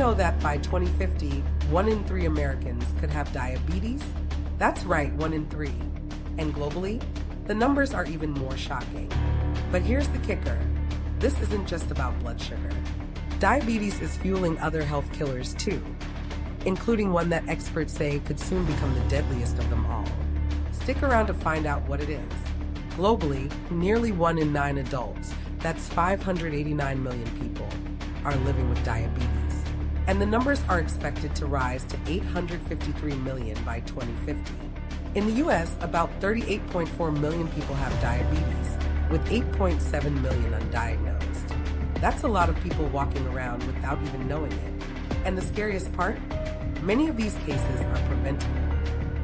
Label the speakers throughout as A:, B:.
A: know that by 2050, 1 in 3 Americans could have diabetes? That's right, 1 in 3. And globally, the numbers are even more shocking. But here's the kicker. This isn't just about blood sugar. Diabetes is fueling other health killers too, including one that experts say could soon become the deadliest of them all. Stick around to find out what it is. Globally, nearly 1 in 9 adults, that's 589 million people, are living with diabetes. And the numbers are expected to rise to 853 million by 2050. In the US, about 38.4 million people have diabetes, with 8.7 million undiagnosed. That's a lot of people walking around without even knowing it. And the scariest part? Many of these cases are preventable.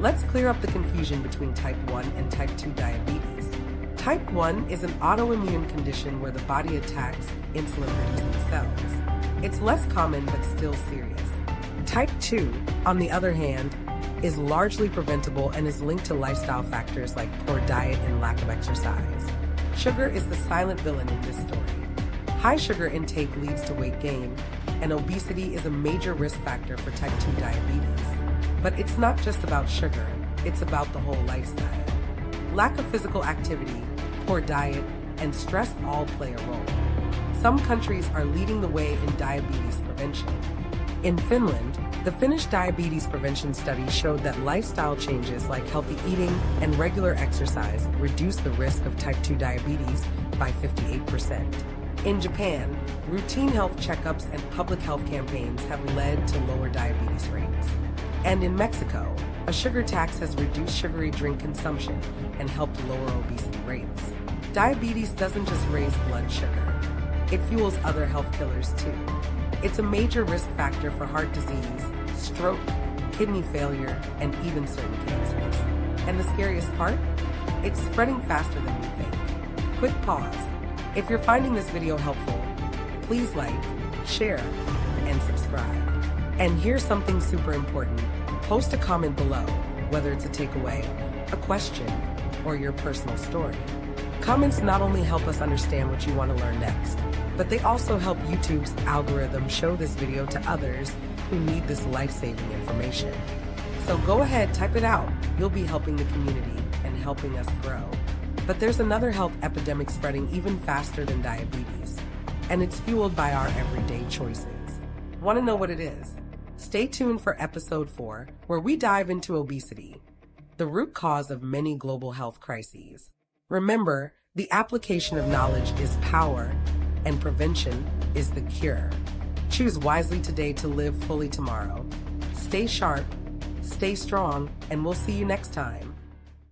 A: Let's clear up the confusion between type 1 and type 2 diabetes. Type 1 is an autoimmune condition where the body attacks insulin-producing cells. It's less common but still serious. Type 2, on the other hand, is largely preventable and is linked to lifestyle factors like poor diet and lack of exercise. Sugar is the silent villain in this story. High sugar intake leads to weight gain, and obesity is a major risk factor for type 2 diabetes. But it's not just about sugar, it's about the whole lifestyle. Lack of physical activity, poor diet, and stress all play a role. Some countries are leading the way in diabetes prevention. In Finland, the Finnish diabetes prevention study showed that lifestyle changes like healthy eating and regular exercise reduce the risk of type 2 diabetes by 58%. In Japan, routine health checkups and public health campaigns have led to lower diabetes rates. And in Mexico, a sugar tax has reduced sugary drink consumption and helped lower obesity rates. Diabetes doesn't just raise blood sugar, it fuels other health killers too. It's a major risk factor for heart disease, stroke, kidney failure, and even certain cancers. And the scariest part? It's spreading faster than we think. Quick pause. If you're finding this video helpful, please like, share, and subscribe. And here's something super important. Post a comment below, whether it's a takeaway, a question, or your personal story. Comments not only help us understand what you want to learn next, but they also help YouTube's algorithm show this video to others who need this life-saving information. So go ahead, type it out. You'll be helping the community and helping us grow. But there's another health epidemic spreading even faster than diabetes, and it's fueled by our everyday choices. Want to know what it is? Stay tuned for episode 4, where we dive into obesity, the root cause of many global health crises. Remember, the application of knowledge is power, and prevention is the cure. Choose wisely today to live fully tomorrow. Stay sharp, stay strong, and we'll see you next time.